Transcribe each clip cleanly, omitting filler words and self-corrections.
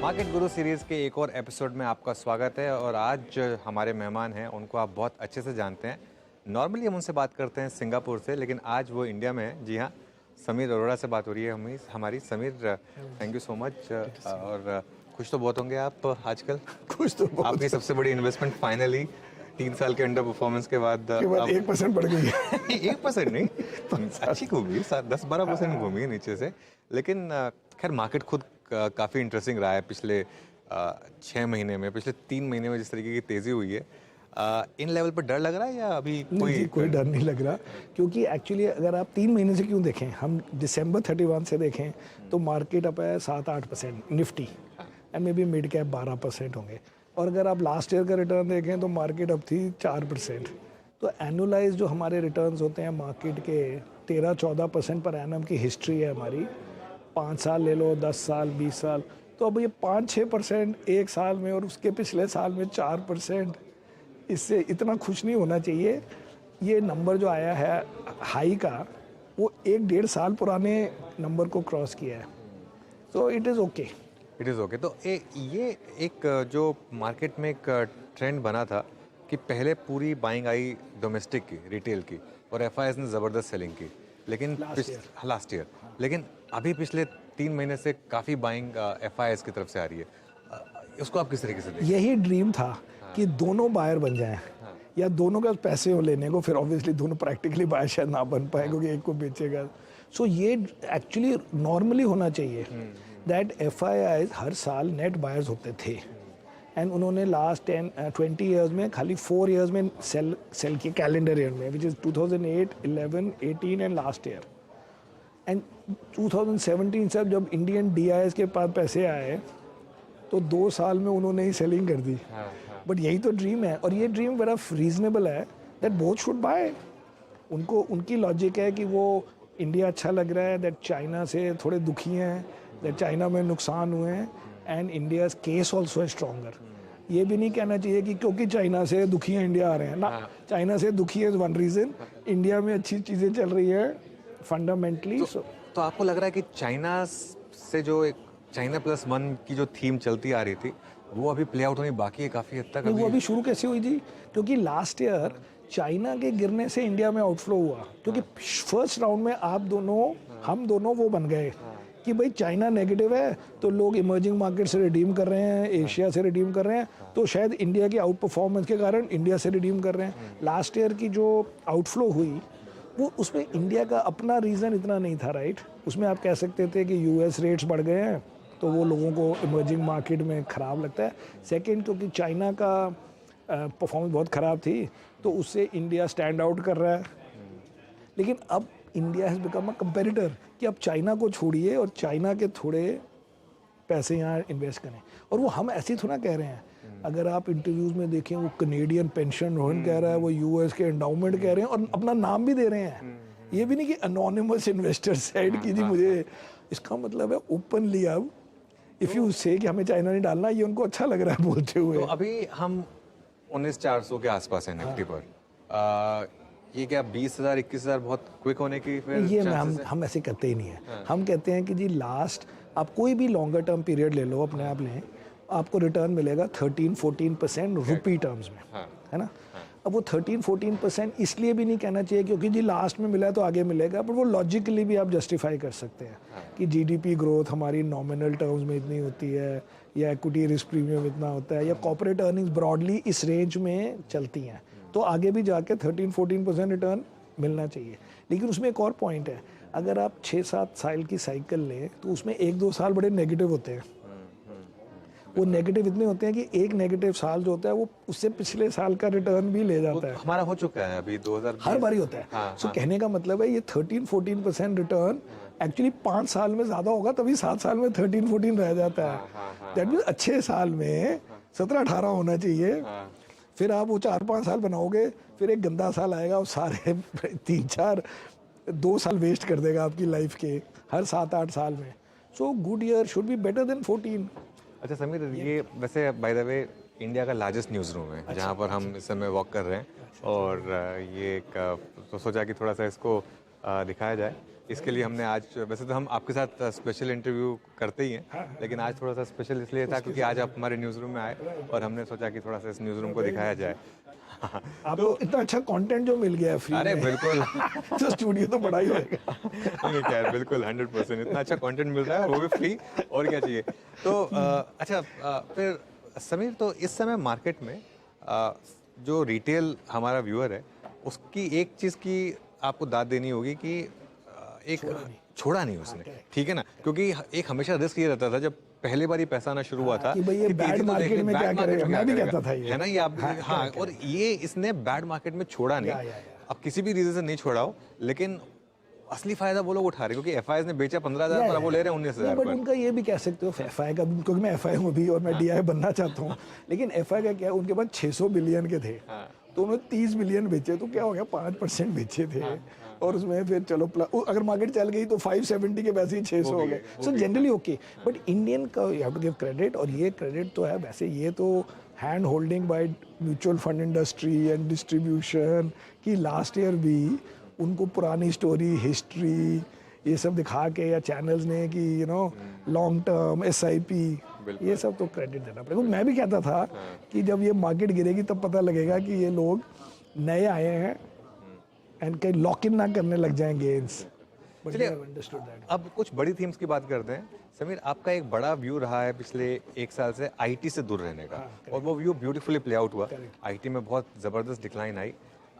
Market गुरु series के एक और एपिसोड में आपका स्वागत है। और आज जो हमारे मेहमान हैं उनको आप बहुत अच्छे से जानते हैं। नॉर्मली हम उनसे बात करते हैं सिंगापुर से, लेकिन आज वो इंडिया में हैं। जी हाँ, समीर अरोड़ा से बात हो रही है हमारी। Sameer, thank you so much. और खुश तो बहुत होंगे आप आजकल। खुश तो बहुत। आपकी सबसे बड़ी इन्वेस्टमेंट फाइनली 3 साल के अंडर परफॉर्मेंस के बाद 1% बढ़ गई है। 1% नहीं, अच्छी घूमी, 10-12% घूमी नीचे से। लेकिन खैर मार्केट खुद काफ़ी इंटरेस्टिंग रहा है पिछले 6 महीने में। पिछले 3 महीने में जिस तरीके की तेज़ी हुई है, इन लेवल पर डर लग रहा है या अभी कोई डर नहीं लग रहा, क्योंकि एक्चुअली अगर आप 3 महीने से क्यों देखें, हम दिसंबर 31 से देखें तो मार्केट अप है 7-8%, Nifty and may be mid cap 12% होंगे। और अगर आप लास्ट ईयर का रिटर्न देखें तो मार्केट अप थी 4%। तो एनुअलाइज जो हमारे रिटर्न्स होते हैं मार्केट के 13-14% पर एनम की हिस्ट्री है हमारी। 5 साल ले लो, 10 साल, 20 साल, तो अब ये 5-6% एक साल में और उसके पिछले साल में 4%, इससे इतना खुश नहीं होना चाहिए। ये नंबर जो आया है हाई का, वो 1-1.5 साल पुराने नंबर को क्रॉस किया है। तो it is okay. It is okay. तो ये एक जो मार्केट में एक ट्रेंड बना था कि पहले पूरी बाइंग आई डोमेस्टिक की, रिटेल की, और एफआईआईज़ ने ज़बरदस्त सेलिंग की, लेकिन लास्ट ईयर। लेकिन अभी पिछले 3 महीने से काफ़ी बाइंग एफआईआईज़ की तरफ से आ रही है। उसको आप किस तरीके से देखते हैं? यही ड्रीम था कि दोनों बायर बन जाएं, या दोनों का पैसे हो लेने को। फिर ऑब्वियसली दोनों प्रैक्टिकली बायर शायद ना बन पाए क्योंकि एक को बेचेगा। सो ये एक्चुअली नॉर्मली होना चाहिए दैट एफआईआईज़ हर साल नेट बायर्स होते थे, एंड उन्होंने लास्ट 10-20 ईयर्स में खाली 4 ईयर्स में सेल किए कैलेंडर ईयर में, which is 2008, 11, 18 and last year. And 2017 से जब इंडियन डीआईएस के पास पैसे आए तो 2 साल में उन्होंने ही सेलिंग कर दी। बट यही तो ड्रीम है, और ये ड्रीम बड़ा रीजनेबल है दैट बोथ शुड बाय। उनकी लॉजिक है कि वो इंडिया अच्छा लग रहा है, दैट चाइना से थोड़े दुखी हैं, दैट चाइना में नुकसान हुए हैं, एंड इंडियाज़ केस ऑल्सो है स्ट्रॉन्गर। ये भी नहीं कहना चाहिए कि क्योंकि चाइना से दुखी है इंडिया आ रहे हैं ना। चाइना से दुखी है वन रीज़न, इंडिया में अच्छी चीज़ें चल रही है फंडामेंटली। तो आपको लग रहा है कि चाइना से जो एक चाइना +1 की जो थीम चलती आ रही थी वो अभी प्ले आउट होनी बाकी है काफ़ी हद तक? वो अभी शुरू कैसे हुई थी? क्योंकि लास्ट ईयर चाइना के गिरने से इंडिया में आउटफ्लो हुआ, क्योंकि फर्स्ट राउंड में हम दोनों वो बन गए कि भाई चाइना नेगेटिव है तो लोग इमर्जिंग मार्केट से रिडीम कर रहे हैं, एशिया से रिडीम कर रहे हैं, तो शायद इंडिया की आउट परफॉर्मेंस के कारण इंडिया से रिडीम कर रहे हैं। लास्ट ईयर की जो आउटफ्लो हुई वो उसमें इंडिया का अपना रीज़न इतना नहीं था, राइट। उसमें आप कह सकते थे कि यूएस रेट्स बढ़ गए हैं तो वो लोगों को इमर्जिंग मार्केट में ख़राब लगता है। सेकंड, क्योंकि चाइना का परफॉर्मेंस बहुत ख़राब थी तो उससे इंडिया स्टैंड आउट कर रहा है। लेकिन अब India has become a competitor कि अब चाइना को छोड़िए और चाइना के थोड़े पैसे यहाँ इन्वेस्ट करें। और वो हम ऐसे ही थोड़ा कह रहे हैं, अगर आप इंटरव्यूज़ में देखें वो कनेडियन पेंशन रोहन कह रहा है, वो यूएस के एंडाउमेंट कह रहे हैं और अपना नाम भी दे रहे हैं। ये भी नहीं कि अनोनिमस इन्वेस्टर साइड की जी मुझे, इसका मतलब है ओपनली अब इफ़ यू से कि हमें चाइना नहीं डालना, ये उनको अच्छा लग रहा है बोलते हुए। तो अभी हम 19,400 के आसपास है निफ्टी पर। ये क्या 20,000 21,000 बहुत क्विक होने की फिर ये हम ऐसे करते ही नहीं है। हम कहते हैं कि जी लास्ट आप कोई भी लॉन्गर टर्म पीरियड ले लो, अपने आप लें, आपको रिटर्न मिलेगा 13-14% रुपी टर्म्स में, है ना। अब वो 13-14% इसलिए भी नहीं कहना चाहिए क्योंकि जी लास्ट में मिला है तो आगे मिलेगा, पर वो लॉजिकली भी आप जस्टिफाई कर सकते हैं कि जीडीपी ग्रोथ हमारी नॉमिनल टर्म्स में इतनी होती है, या इक्विटी रिस्क प्रीमियम इतना होता है, या कॉर्पोरेट अर्निंग्स ब्रॉडली इस रेंज में चलती हैं, तो आगे भी जाके 13-14% रिटर्न मिलना चाहिए। लेकिन उसमें एक और पॉइंट है, अगर आप 6-7 साल की साइकिल लें तो उसमें 1-2 साल बड़े नेगेटिव होते हैं। वो नेगेटिव इतने होते हैं कि एक नेगेटिव साल जो होता है वो उससे पिछले साल का रिटर्न भी ले जाता है। हमारा हो चुका है अभी 2020 हर बार ही होता है। सो कहने का मतलब है ये 13-14% रिटर्न एक्चुअली 5 साल में ज़्यादा होगा, तभी 7 साल में 13-14 रह जाता है। दैट मीन्स अच्छे साल में 17-18 होना चाहिए। फिर आप वो 4-5 साल बनाओगे, फिर एक गंदा साल आएगा और सारे 3-4-2 साल वेस्ट कर देगा आपकी लाइफ के हर 7-8 साल में। So good year should be better than 14। अच्छा समीर, ये वैसे बाय द वे इंडिया का लार्जेस्ट न्यूज़ रूम है, जहाँ पर हम इस समय वॉक कर रहे हैं। और ये एक तो सोचा कि थोड़ा सा इसको दिखाया जाए। इसके लिए हमने आज, वैसे तो हम आपके साथ स्पेशल इंटरव्यू करते ही हैं, लेकिन आज थोड़ा सा स्पेशल इसलिए था क्योंकि आज आप हमारे न्यूज़ रूम में आए और हमने सोचा कि थोड़ा सा इस न्यूज़ रूम को दिखाया जाए। आपको इतना अच्छा कंटेंट जो मिल गया है फ्री अरे में, बिल्कुल। तो स्टूडियो तो बड़ा ही होगा। नहीं क्या, बिल्कुल 100% इतना अच्छा कंटेंट मिल रहा है, वो भी फ्री, और क्या चाहिए। तो अच्छा, फिर समीर, तो इस समय मार्केट में जो रिटेल हमारा व्यूअर है उसकी एक चीज़ की आपको दाद देनी होगी कि एक छोड़ा नहीं उसने, ठीक है ना, क्योंकि एक हमेशा रिस्क ये रहता था जब पहले बार ही पैसा आना शुरू हुआ था कि भाई ये कि बैड तेजी तो मार्केट देख, में बैड क्या मार्केट करेगा, में क्या मैं भी करेगा, कहता था ये, है ना, ये आप, हाँ, और ये इसने बैड मार्केट में छोड़ा नहीं। या। अब किसी भी रीजन से नहीं छोड़ा हो, लेकिन असली फायदा वो लोग उठा रहे हैं क्योंकि एफआईआई ने बेचा 15,000 पर, अब वो ले रहे हैं 19,000 बट पर। उनका ये भी कह सकते हो एफआई का, क्योंकि मैं एफआई हूँ भी और मैं डीआई बनना चाहता हूँ, लेकिन एफआई का क्या है, उनके पास 600 बिलियन के थे, तो उन्होंने 30 बिलियन बेचे, तो क्या हो गया, 5% बेचे थे, और उसमें फिर चलो अगर मार्केट चल गई तो 570 के वैसे ही 600 हो गए, so generally okay. But Indian का you have to give credit, और ये क्रेडिट तो है, वैसे ये तो hand holding by mutual fund industry and distribution की लास्ट ईयर भी उनको पुरानी स्टोरी, हिस्ट्री, ये सब दिखा के, या चैनल्स ने कि you know long term SIP, ये सब तो क्रेडिट देना पड़ेगा। मैं भी कहता था कि जब ये मार्केट गिरेगी तब पता लगेगा कि ये लोग नए आए हैं एंड कहीं लॉक इन ना करने लग जाएं गेन्स। चलिए, अब कुछ बड़ी थीम्स की बात करते हैं। समीर, आपका एक बड़ा व्यू रहा है पिछले एक साल से आईटी से दूर रहने का, और वो व्यू ब्यूटीफुली प्ले आउट हुआ। आईटी में बहुत ज़बरदस्त डिक्लाइन आई।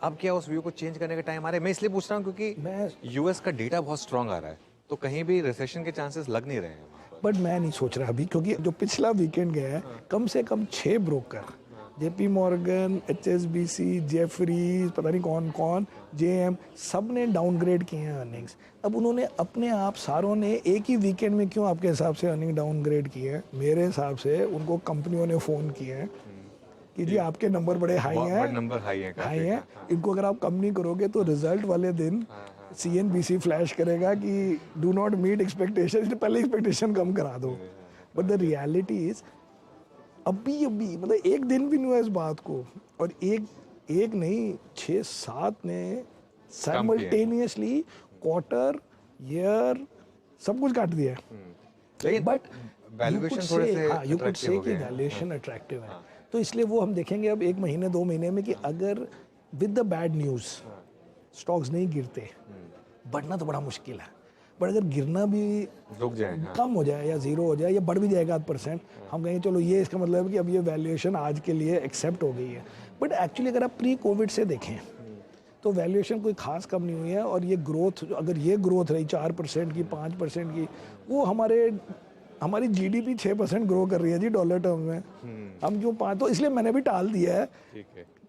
अब क्या उस व्यू को चेंज करने का टाइम आ रहा है? मैं इसलिए पूछ रहा हूँ क्योंकि यूएस का डेटा बहुत स्ट्रांग आ रहा है, तो कहीं भी रिसेशन के चांसेस लग नहीं रहे हैं। बट मैं नहीं सोच रहा अभी, क्योंकि जो पिछला वीकेंड गया है, कम से कम 6 broker, JP Morgan, HSBC, Jefferies, पता नहीं कौन कौन, जेएम, सब ने डाउनग्रेड किए हैं अर्निंग्स। अब उन्होंने अपने आप सारों ने एक ही वीकेंड में क्यों आपके हिसाब से अर्निंग डाउनग्रेड किए हैं? मेरे हिसाब से उनको कंपनियों ने फ़ोन किए हैं कि जी आपके नंबर बड़े हाई हैं, नंबर हाई हैं, इनको अगर आप कम नहीं करोगे तो रिजल्ट वाले दिन सीएनबीसी फ्लैश करेगा कि डू नॉट मीट एक्सपेक्टेशन, पहले एक्सपेक्टेशन कम करा दो। बट द रियलिटी इज अभी मतलब एक दिन भी नहीं हुआ इस बात को, और एक नहीं 6-7 ने साइमल्टेनियसली क्वार्टर, ईयर, सब कुछ काट दिया है। बट वैल्यूएशन थोड़े से यू कुड से कि वैल्यूएशन अट्रैक्टिव है, तो इसलिए वो हम देखेंगे अब 1 महीने 2 महीने में कि अगर with the bad news stocks नहीं गिरते, बढ़ना तो बड़ा मुश्किल है, बट अगर गिरना भी रुक जाए, कम हो जाए या जीरो हो जाए या बढ़ भी जाएगा 8%, हम कहेंगे चलो ये इसका मतलब है कि अब ये वैल्यूएशन आज के लिए एक्सेप्ट हो गई है। बट एक्चुअली अगर आप प्री कोविड से देखें तो वैल्यूएशन कोई खास कम नहीं हुई है, और ये ग्रोथ, अगर ये ग्रोथ रही 4% की, 5% की, वो हमारी जीडीपी 6% ग्रो कर रही है जी डॉलर टर्म में, हम क्यों 5? तो इसलिए मैंने भी टाल दिया है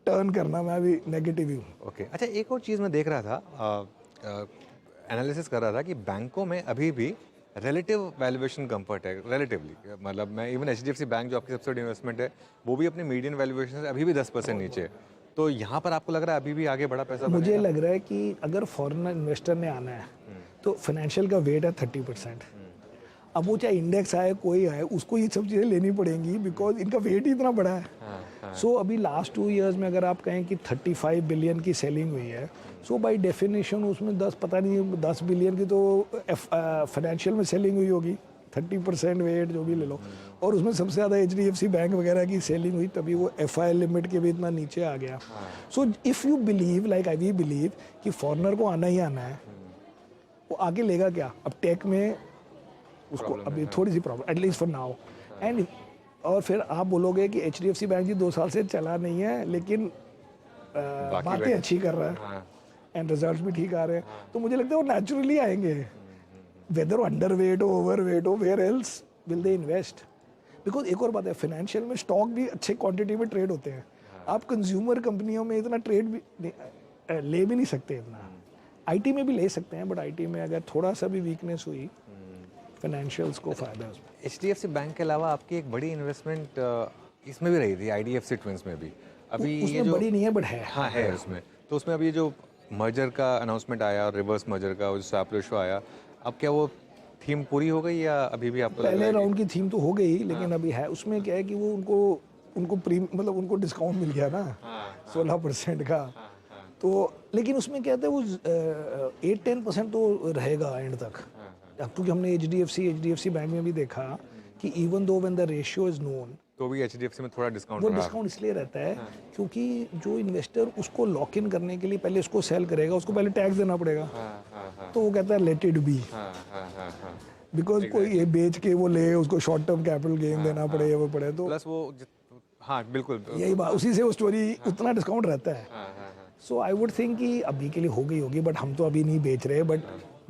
टर्न करना, मैं अभी नेगेटिव हूँ। ओके, अच्छा, एक और चीज़ मैं देख रहा था, एनालिसिस कर रहा था कि बैंकों में अभी भी रिलेटिव वैल्यूएशन कंफर्ट है, रिलेटिवली, मतलब मैं इवन एचडीएफसी बैंक जो आपकी सबसे बड़ी इन्वेस्टमेंट है, वो भी अपनी मीडियन वैल्यूएशन से अभी भी 10% नीचे है। तो यहाँ पर आपको लग रहा है अभी भी आगे बड़ा पैसा मुझे लग रहा है कि अगर फॉरेन इन्वेस्टर ने आना है तो फाइनेंशियल का वेट है 30%। अब वो चाहे इंडेक्स आए कोई आए, उसको ये सब चीज़ें लेनी पड़ेंगी बिकॉज इनका वेट ही इतना बड़ा है। सो अभी लास्ट 2 इयर्स में अगर आप कहें कि 35 बिलियन की सेलिंग हुई है, सो बाय डेफिनेशन उसमें 10 बिलियन की तो फाइनेंशियल में सेलिंग हुई होगी, 30% वेट जो भी ले लो, और उसमें सबसे ज़्यादा एचडीएफसी बैंक वगैरह की सेलिंग हुई, तभी वो एफआई लिमिट के भी इतना नीचे आ गया। So if you believe like I we believe कि फॉरनर को आना ही आना है, वो आगे लेगा क्या? अब टेक में उसको अभी थोड़ी सी problem, at least for now, and और फिर आप बोलोगे कि एचडीएफसी बैंक जी 2 साल से चला नहीं है, लेकिन बातें अच्छी कर रहा है एंड रिजल्ट्स भी ठीक आ रहे हैं, तो मुझे लगता है वो नेचुरली आएंगे, वेदर अंडर वेट हो, ओवर वेट हो, where else will they invest. Because एक और बात है, फाइनेंशियल में स्टॉक भी अच्छे क्वांटिटी में ट्रेड होते हैं, आप कंज्यूमर कंपनियों में इतना ट्रेड भी ले भी नहीं सकते इतना, आईटी में भी ले सकते हैं, बट आईटी में अगर थोड़ा सा भी वीकनेस हुई, फाइनेंशियल्स को फायदा है उसमें। एचडीएफसी बैंक के अलावा आपकी एक बड़ी इन्वेस्टमेंट इसमें भी रही थी, आईडीएफसी ट्विंस में भी। अभी उसमें ये जो बड़ी नहीं है बट है, हाँ है उसमें, तो उसमें अभी जो मर्जर का अनाउंसमेंट आया, रिवर्स मर्जर का जो स्वैप रेशो आया, अब क्या वो थीम पूरी हो गई या अभी भी आपको पहले राउंड की थीम तो हो गई, लेकिन अभी है उसमें क्या है कि वो उनको मतलब उनको डिस्काउंट मिल गया ना 16% का, तो लेकिन उसमें क्या था वो 8-10% तो रहेगा एंड तक। अब क्योंकि हमने H D F C bank में भी देखा कि even though when the ratio is known, तो भी HDFC में थोड़ा डिस्काउंट वो रहा। डिस्काउंट इसलिए रहता है क्योंकि जो इन्वेस्टर उसको लॉक इन करने के लिए पहले उसको सेल करेगा, उसको पहले टैक्स देना पड़ेगा। तो वो कहता है लेट इट बी, बिकॉज कोई ये बेच के वो ले, उसको शॉर्ट टर्म कैपिटल गेन देना पड़े, वो पड़े, तो प्लस वो हाँ बिल्कुल। यही बात, उसी से वो स्टोरी उतना डिस्काउंट रहता है। सो आई वुड थिंक कि अभी के लिए हो गई होगी, बट हम तो अभी नहीं बेच रहे, बट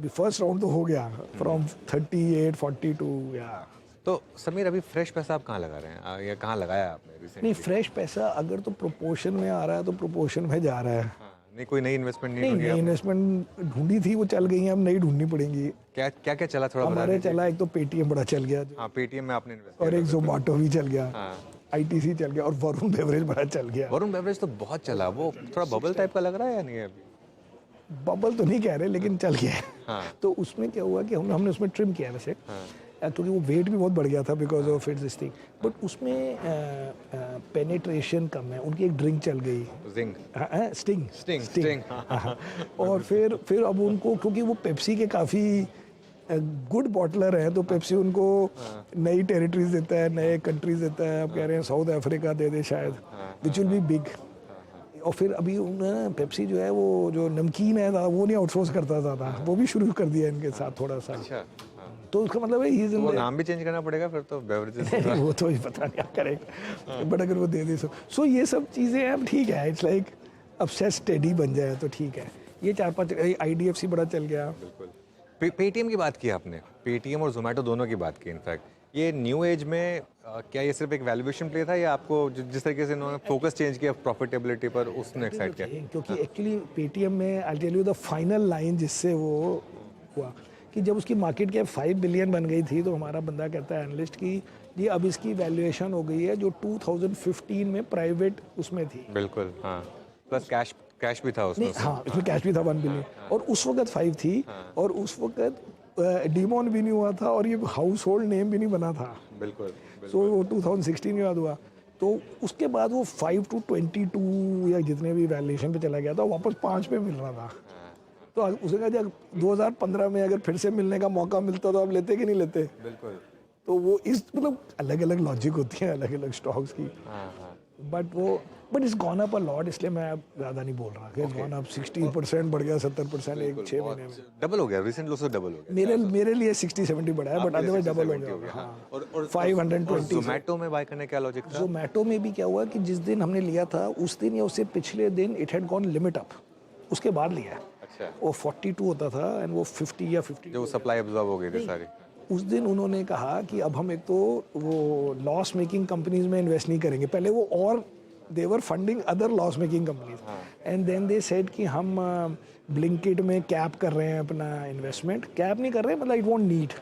फर्स्ट राउंड तो हो गया फ्रॉम 38-42 या। तो समीर अभी फ्रेश पैसा आप कहाँ लगा रहे हैं या कहाँ लगाया आपने रिसेंटली? नहीं, फ्रेश पैसा अगर तो प्रोपोर्शन में आ रहा है तो प्रोपोर्शन में जा रहा है। नहीं कोई नई इन्वेस्टमेंट नहीं नहीं, ढूंढी नई आपने? इन्वेस्टमेंट ढूंढी थी, वो चल गई है, अब नई ढूंढनी पड़ेंगी। क्या क्या क्या चला थोड़ा बता हमारे दीजिए। चला एक तो पेटीएम बड़ा चल गया, हाँ पेटीएम में आपने इन्वेस्ट और एक जोमेटो भी चल गया, हाँ। आईटीसी चल गया, और वरुण बेवरेज बड़ा चल गया। वरुण बेवरेज तो बहुत चला, वो थोड़ा बबल टाइप का लग रहा है या नहीं है अभी? बबल तो नहीं कह रहे, लेकिन चल गया है। हाँ। तो उसमें क्या हुआ कि हमने उसमें ट्रिम किया वैसे, क्योंकि वो वेट भी बहुत बढ़ गया था because of its this thing, but उसमें पेनिट्रेशन कम है। उनकी एक ड्रिंक चल गई, जिंक स्टिंग। और फिर अब उनको, क्योंकि वो पेप्सी के काफ़ी गुड बॉटलर हैं, तो पेप्सी उनको नई टेरिटरीज देता है, नए कंट्रीज देता है। अब कह रहे हैं साउथ अफ्रीका दे दे शायद, विच विल बी बिग। और फिर अभी उन्होंने पेप्सी जो है, वो जो नमकीन है वो नहीं आउटसोर्स करता ज़्यादा, वो भी शुरू कर दिया इनके साथ थोड़ा सा। अच्छा तो उसका मतलब है he's in वो the- नाम भी चेंज करना पड़ेगा फिर तो बेवरेजेस। वो तो ही पता नहीं क्या करेगा, बट अगर वो दे दे सो ये सब चीज़ें अब ठीक है, इट्स लाइक अब से स्टेडी बन जाए तो ठीक है। ये 4-5 IDFC बड़ा चल गया। बिल्कुल। पेटीएम की बात की आपने, पेटीएम और जोमेटो दोनों की बात की इनफैक्ट। ये न्यू एज में क्या ये सिर्फ एक वैल्यूएशन प्ले था या आपको जिस तरीके से इन्होंने फोकस चेंज किया प्रॉफिटेबिलिटी पर, उसने एक्साइट किया? क्योंकि एक्चुअली पेटीएम में I tell you the final line जिससे वो हुआ कि जब उसकी मार्केट कैप 5 बिलियन बन गई थी, तो हमारा बंदा कहता है एनालिस्ट की ये अब इसकी वैल्यूएशन हो गई है जो 2015 में प्राइवेट उसमें थी। बिल्कुल हाँ, प्लस कैश भी था उसमें। नहीं, हाँ, इसमें कैश भी था 1 बिलियन, और उस वक्त 5 थी, और उस वक्त डीमोन भी नहीं हुआ था, और ये हाउस होल्ड नेम भी नहीं बना था। बिल्कुल। सो वो 2016 के बाद हुआ, तो उसके बाद वो 5 to 22 या जितने भी वैल्यूएशन पे चला गया था, वापस 5 पे मिल रहा था। तो उसने कहा जब 2015 में अगर फिर से मिलने का मौका मिलता तो आप लेते कि नहीं लेते? बिल्कुल। तो वो इस मतलब अलग अलग लॉजिक होती है अलग अलग स्टॉक्स की, but it's gone up a lot, इसलिए मैं अब ज़्यादा नहीं बोल रहा कि इट्स गॉन अप 60% बढ़ गया, 70% एक 6 महीने में। डबल हो गया, रिसेंट से डबल हो गया। मेरे लिए 60-70 बढ़ा है, बट अदरवाइज डबल हो गया। हाँ, और 520 जोमेटो में बाय करने क्या लॉजिक था? जोमेटो में भी क्या हुआ कि जिस दिन हमने लिया था उस दिन या उससे पिछले दिन it had gone limit up, उसके बाद लिया है। अच्छा, वो 42 होता था एंड वो 50 या 50 जो सप्लाई अब्जॉर्ब हो गई थी सारी। उस दिन उन्होंने कहा कि अब हम एक तो वो लॉस मेकिंग कंपनीज में इन्वेस्ट नहीं करेंगे, पहले वो, और they were funding other loss making companies, and then they said कि हम ब्लिंकिट में कैप कर रहे हैं अपना इन्वेस्टमेंट, कैप नहीं कर रहे मतलब it won't need,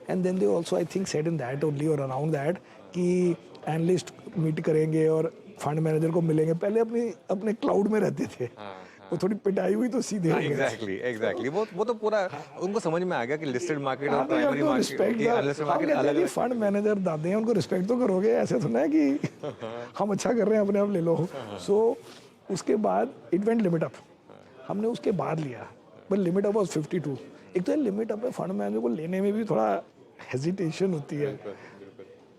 and then they also I think said in that only और अराउंड दैट कि एनालिस्ट मीट करेंगे और फंड मैनेजर को मिलेंगे। पहले अपने क्लाउड में रहते थे, वो थोड़ी पिटाई हुई तो सीधे हो गए। एग्जैक्टली वो तो पूरा उनको समझ में आ गया कि लिस्टेड मार्केट और प्राइमरी रिस्पेक्ट मार्केट अलग। फंड मैनेजर दादे हैं, उनको रिस्पेक्ट तो करोगे, ऐसे तो ना है कि हम अच्छा कर रहे हैं अपने आप ले लो। सो उसके बाद इट वेंट लिमिट अप, हमने उसके बाद लिया, बट लिमिट अप वाज 52। एक तो लिमिट अप है, फंड मैनेजर को लेने में भी थोड़ा हेजिटेशन होती है,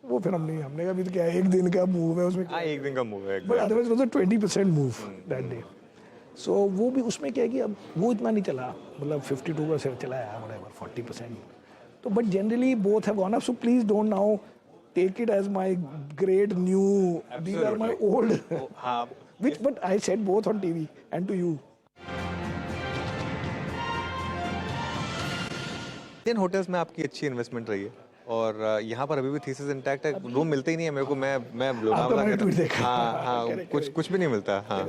वो फिर हमने कहा भी तो क्या है, एक दिन का मूव है उसमें, हाँ एक दिन का मूव है, but otherwise was 20% move that day. So वो भी उसमें क्या है कि अब वो इतना नहीं चला, मतलब 52 का से चला है व्हाटएवर 40%। तो but generally both have gone up, so please don't now take it as my great new, these are my old, हाँ which but I said both on TV and to you. Indian hotels में आपकी अच्छी investment रही है, और यहाँ पर अभी भी थीसिस इंटैक्ट है। रूम मिलते ही नहीं है मेरे को, मैं लोनावला मैंने का tweet देखा। हाँ कुछ भी नहीं मिलता। हाँ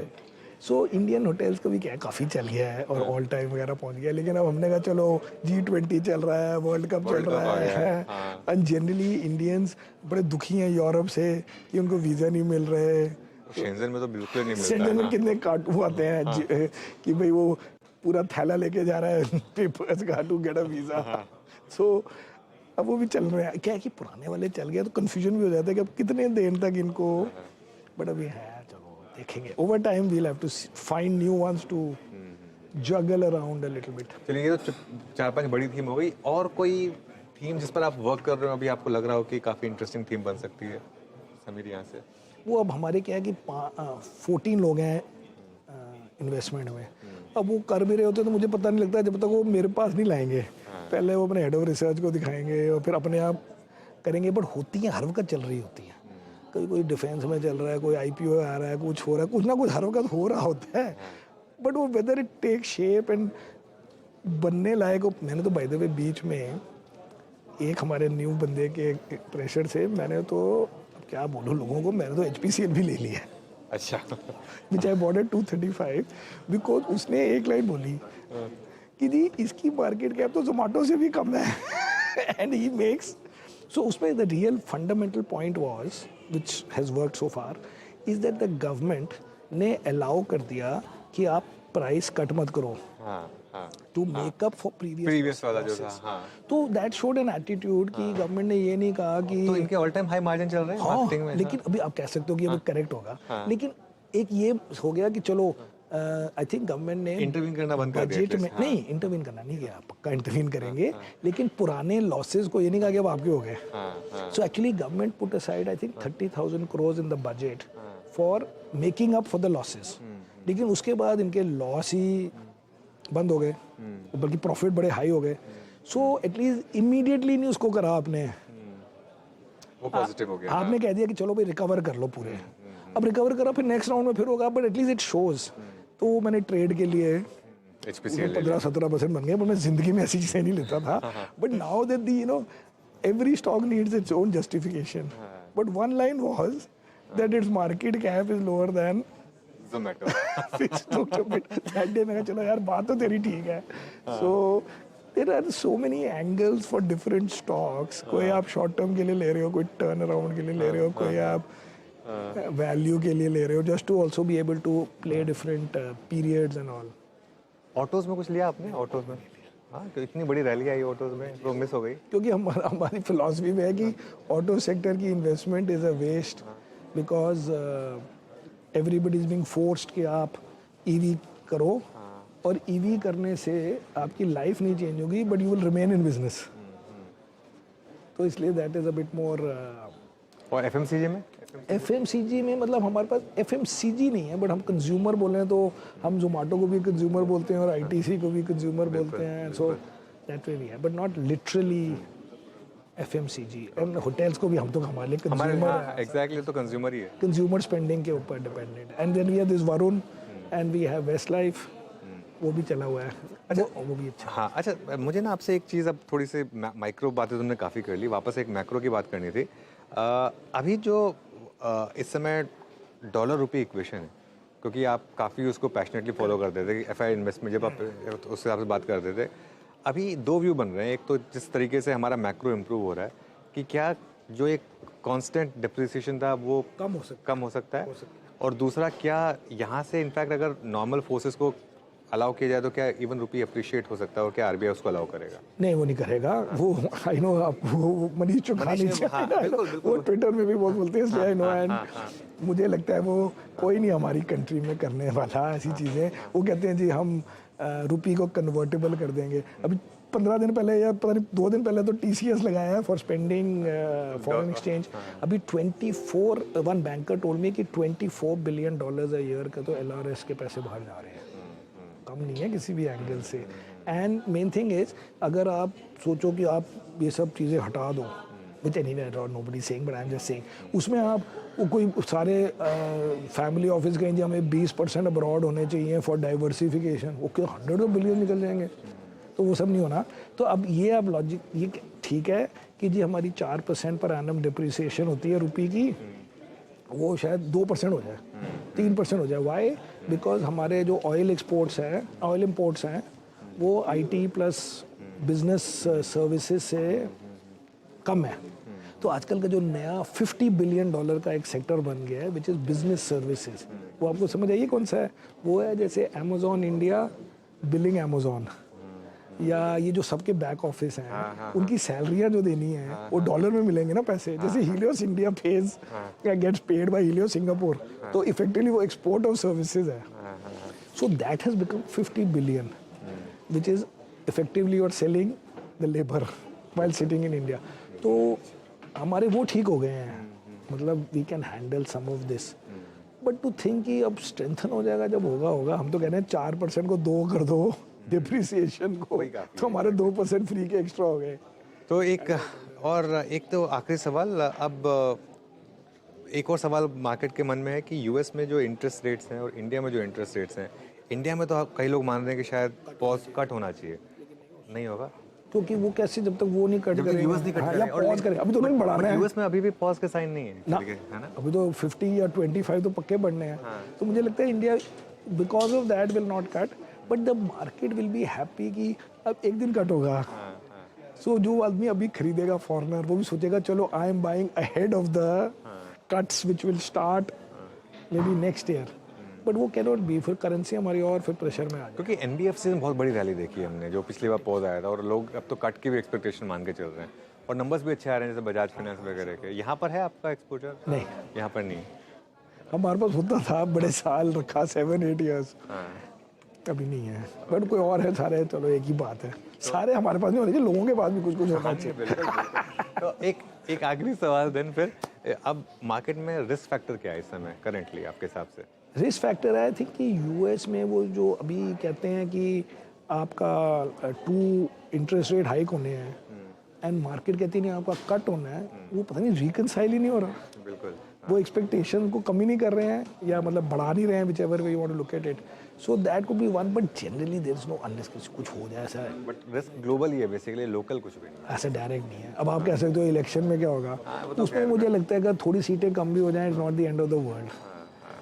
सो इंडियन होटल्स का भी क्या है, काफ़ी चल गया है और ऑल टाइम वगैरह पहुंच गया, लेकिन अब हमने कहा चलो G20 चल रहा है, वर्ल्ड कप चल रहा है, एंड जनरली इंडियंस बड़े दुखी हैं यूरोप से कि उनको वीज़ा नहीं मिल रहे। शेंजन में तो बिल्कुल नहीं मिलता। शेंजन में कितने कार्टून आते हैं कि भाई वो पूरा थैला लेके जा रहा है पेपर्स का टू गेट अ वीज़ा। सो अब वो भी चल रहे हैं, क्या है कि पुराने वाले चल गए तो कंफ्यूजन भी हो जाता है कि अब कितने देर तक इनको, बट अभी है, चलो देखेंगे over time we'll have to find new ones to juggle around a little bit. चलिए ये तो 4-5 बड़ी थीम हो गई, और कोई थीम जिस पर आप वर्क कर रहे हो अभी, आपको लग रहा हो कि काफ़ी इंटरेस्टिंग थीम बन सकती है समीर यहाँ से? वो अब हमारे क्या है कि 14 लोग हैं इन्वेस्टमेंट में। अब वो कर भी रहे होते हैं तो मुझे पता नहीं लगता जब तक वो मेरे पास नहीं लाएंगे। पहले वो अपने हेड ऑफ रिसर्च को दिखाएंगे और फिर अपने आप करेंगे। बट होती हैं, हर वक्त चल रही होती हैं। कभी कोई डिफेंस में चल रहा है, कोई IPO आ रहा है, कुछ हो रहा है, कुछ ना कुछ हर वक्त हो रहा होता है। बट वो whether it take shape and बनने लायक मैंने तो बाय द वे बीच में एक हमारे न्यू बंदे के प्रेशर से मैंने तो अब क्या बोलूँ लोगों को, मैंने तो HPCL भी ले लिया है। अच्छा। विच आई बॉट एट 235 बिकॉज उसने एक लाइन बोली कि जी इसकी मार्केट कैप तो जोमेटो से भी कम है एंड ही मेक्स। सो उसमें the real fundamental point was which has worked so far is that the government ने अलाउ कर दिया कि आप प्राइस कट मत करो to make up for previous वाला जो था। हाँ। तो दैट शोड एन एटीट्यूड कि गवर्नमेंट ने ये नहीं कहा कि तो इनके ऑल टाइम हाई मार्जिन चल रहे हैं मार्केटिंग में। लेकिन अभी आप कह सकते हो कि ये करेक्ट होगा, लेकिन एक ये हो गया कि चलो आई थिंक गवर्नमेंट ने इंटरवीन करना बंद कर दिया बजट में नहीं इंटरवीन करना नहीं किया, पक्का इंटरवीन करेंगे, लेकिन पुराने लॉसेस को ये नहीं कहा कि अब आपके हो गए। So actually government put aside I think 30,000 crores in the budget for making up for the losses. लेकिन उसके बाद इनके लॉस ही बंद हो गए, बल्कि प्रॉफिट बड़े हाई हो गए। सो एटलीस्ट इमीडिएटली नहीं उसको करा आपने, वो पॉजिटिव हो गया। आपने कह दिया कि चलो भाई रिकवर कर लो पूरे। अब रिकवर करा फिर नेक्स्ट राउंड में फिर होगा, बट एटलीस्ट इट शोज। तो मैंने ट्रेड के लिए HPCL 15-17% बन गया, पर मैं जिंदगी में ऐसी चीजें नहीं लेता था। But now that the every stock needs its own justification. But one line was that its market cap is lower than Zomato. that day मैंने कहा चलो यार बात तो तेरी ठीक है। So there are so many angles for different stocks. कोई आप शॉर्ट टर्म के लिए ले रहे हो, कोई टर्न अराउंड के लिए ले रहे हो, कोई आप वैल्यू के लिए ले रहे हो, just to also be able to play different periods and all. Autos में कुछ लिया आपने? ऑटोज में हाँ, तो इतनी बड़ी रैली आई ऑटोज में, वो मिस हो गई क्योंकि हमारी फिलॉसफी में है कि ऑटो सेक्टर की investment is a waste, because everybody is being forced कि आप EV करो, और EV करने से आपकी लाइफ नहीं चेंज होगी, but you will remain in business. तो इसलिए that is a bit more. और FMCG में? FMCG में मतलब हमारे पास FMCG नहीं है, बट हम कंज्यूमर बोल रहे हैं तो हम जोमेटो को भी कंज्यूमर बोलते हैं और ITC को भी कंज्यूमर बोलते हैं। सो दैट वे भी है, but not literally FMCG। And hotels को भी हम तो हमारे लिए कंज्यूमर एग्जैक्टली, तो कंज्यूमर ही है, कंज्यूमर स्पेंडिंग के ऊपर dependent. And then we have this Varun and we have west life, वो भी चला हुआ है। अच्छा, वो भी अच्छा। हाँ। अच्छा, मुझे ना आपसे एक चीज़, अब थोड़ी सी माइक्रो बातें तुमने काफ़ी कर ली, वापस एक मैक्रो की बात करनी थी। अभी जो इस समय डॉलर रुपी इक्वेशन है, क्योंकि आप काफ़ी उसको पैशनेटली फॉलो करते थे कि FI इन्वेस्टमेंट, जब आप उस हिसाब से बात करते थे, अभी दो व्यू बन रहे हैं। एक तो जिस तरीके से हमारा मैक्रो इम्प्रूव हो रहा है कि क्या जो एक कांस्टेंट डिप्रिसिएशन था वो कम हो सकता है, और दूसरा क्या यहाँ से इनफैक्ट अगर नॉर्मल फोर्सेस को अलाउ किया जाए तो क्या इवन रुपी अप्रिशिएट हो सकता है, और क्या RBI उसको अलाउ करेगा? नहीं, वो नहीं करेगा। वो आई नो, आप वो मनीष चौहान वो ट्विटर में भी बहुत बोलते हैं, इसलिए आई नो। एंड मुझे लगता है वो कोई नहीं हमारी कंट्री में करने वाला ऐसी चीज़ें। वो कहते हैं जी हम रुपी को कन्वर्टेबल कर देंगे। अभी 15 दिन पहले या पता नहीं 2 दिन पहले तो TCS लगाया है फॉर स्पेंडिंग फॉरेन एक्सचेंज। अभी 24 वन बैंकर टोल्ड मी कि $24 बिलियन अ ईयर का तो LRS के पैसे बाहर जा रहे हैं। कम नहीं है किसी भी एंगल से। एंड मेन थिंग इज, अगर आप सोचो कि आप ये सब चीज़ें हटा दो, which anyway nobody saying but I am just saying, उसमें आप वो कोई सारे फैमिली ऑफिस कहें जी हमें 20% अब्रॉड होने चाहिए फॉर डाइवर्सिफिकेशन, वो क्या 100 बिलियन निकल जाएंगे? तो वो सब नहीं होना। तो अब ये आप लॉजिक, ये ठीक है कि जी हमारी 4% पर एनम डिप्रिसिएशन होती है रुपये की, वो शायद 2% हो जाए, 3% हो जाए। वाई? बिकॉज हमारे जो ऑयल एक्सपोर्ट्स हैं, ऑयल इम्पोर्ट्स हैं, वो IT प्लस बिजनेस सर्विसेज से कम है। तो आजकल का जो नया $50 बिलियन का एक सेक्टर बन गया है विच इज़ बिजनेस सर्विसेज, वो आपको समझ आइए कौन सा है? वो है जैसे Amazon इंडिया, बिलिंग Amazon, या ये जो सबके बैक ऑफिस हैं, उनकी सैलरियाँ जो देनी है वो डॉलर में मिलेंगे ना पैसे। जैसे Helios India pays gets paid by Helios Singapore, तो इफेक्टिवली वो एक्सपोर्ट ऑफ सर्विसेज है। So that has become 50 billion, which is effectively you are selling the labor while sitting in India. तो हमारे वो ठीक हो गए हैं, मतलब we can handle some of this. But to think कि अब strengthen हो जाएगा जब होगा हम तो कह रहे हैं 4% को 2 कर दो depreciation को, तो हमारे 2% फ्री के एक्स्ट्रा हो गए. तो एक तो आखिरी सवाल, अब एक और सवाल मार्केट के मन में है कि यूएस में जो इंटरेस्ट रेट्स हैं और इंडिया में जो इंटरेस्ट रेट्स हैं, इंडिया में तो कई लोग मान रहे हैं कि शायद पॉज कट होना चाहिए, नहीं होगा क्योंकि वो कैसे जब तक वो नहीं कट करेगा, यूएस नहीं कट हाँ, करेगा या पॉज करेगा. अभी तो नहीं बढ़ाना है यूएस में, अभी भी पॉज के साइन नहीं है ना, है ना. अभी तो 50 या 25 तो पक्के बढ़ने हैं. तो मुझे लगता है India because of that will not cut, but the market will be happy कि अब एक दिन कट होगा. सो जो आदमी अभी खरीदेगा फॉरेनर, वो भी सोचेगा चलो I am buying ahead of the cuts which will start may be next year. But वो कैन नॉट बी, फिर करेंसी हमारी और फिर प्रेशर में आ जाए. क्योंकि एनबीएफसी में बहुत बड़ी रैली देखी है हमने, जो पिछली बार पॉज आया था, और लोग अब तो कट की भी एक्सपेक्टेशन मान के चल रहे हैं और नंबर्स भी अच्छे आ रहे हैं, जैसे बजाज फाइनेंस वगैरह के. यहाँ पर है आपका एक्सपोजर? नहीं, यहाँ पर नहीं. हमारे पास होता था, बड़े साल रखा 7-8 ईयर्स, अभी नहीं है. बट कोई और है, सारे चलो एक ही बात है, सारे हमारे पास नहीं होने चाहिए, लोगों के पास भी कुछ कुछ होना चाहिए. तो एक आखिरी सवाल देन, फिर अब मार्केट में रिस्क फैक्टर क्या है इस समय करेंटली आपके हिसाब से? रिस्क फैक्टर आई थिंक कि यूएस में वो जो अभी कहते हैं कि आपका 2 इंटरेस्ट रेट हाइक होने हैं एंड मार्केट कहती नहीं आपका कट होना है, वो पता नहीं रिकनसाइल ही नहीं हो रहा. बिल्कुल. वो एक्सपेक्टेशन को कमी नहीं कर रहे हैं या मतलब बढ़ा नहीं रहे हैं, whichever way you want to look at it. So that could be one, but generally there is no, unless कुछ हो जाए ऐसा. बट रिस्क ग्लोबल ही है बेसिकली, लोकल कुछ भी नहीं. ऐसा डायरेक्ट नहीं है. अब आप कह सकते हो इलेक्शन में क्या होगा, उसमें मुझे लगता है कि थोड़ी सीटें कम भी हो जाएं, it's not the end of the world.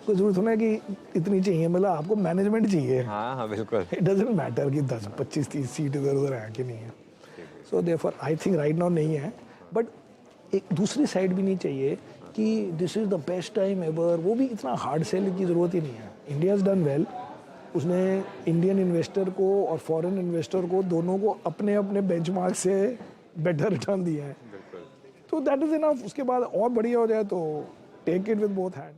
कोई जरूरत होना है कि इतनी चाहिए, मतलब आपको मैनेजमेंट चाहिए. हाँ बिल्कुल. इट डजंट मैटर कि 10, 25, 30 सीट इधर उधर है कि नहीं है. So therefore I think right now नहीं है. बट एक दूसरी साइड भी नहीं चाहिए कि this is the best time ever, वो भी इतना हार्ड सेल की ज़रूरत ही नहीं है. India is done well. उसने इंडियन इन्वेस्टर को और फॉरेन इन्वेस्टर को दोनों को अपने अपने बेंचमार्क से बेटर रिटर्न दिया है. तो दैट इज़ इनफ. उसके बाद और बढ़िया हो जाए तो take it with both hands.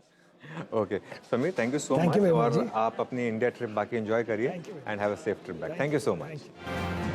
Okay Sameer, thank you so much. और आप अपनी इंडिया ट्रिप बाकी एंजॉय करिए and have a safe trip back. Thank you so much.